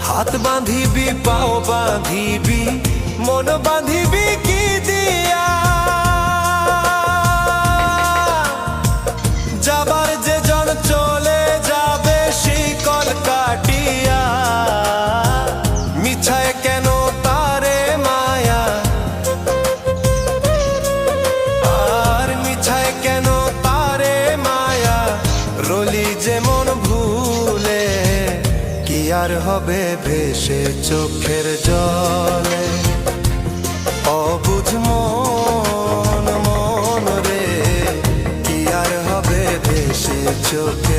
হাত বাঁধিবি পাও বাঁধিবি মন বাঁধিবি কি দিয়া, যাবার যে জন চলে যাবে শিকল কাটিয়া। মিছায় কেন তারে মায়া, আর মিছায় কেন তারে মায়া, রলি যেমন ভুলে কি আর হবে ভেসে চোখের জলে। অবুঝ মন মন রে কি আর হবে ভেসে চোখে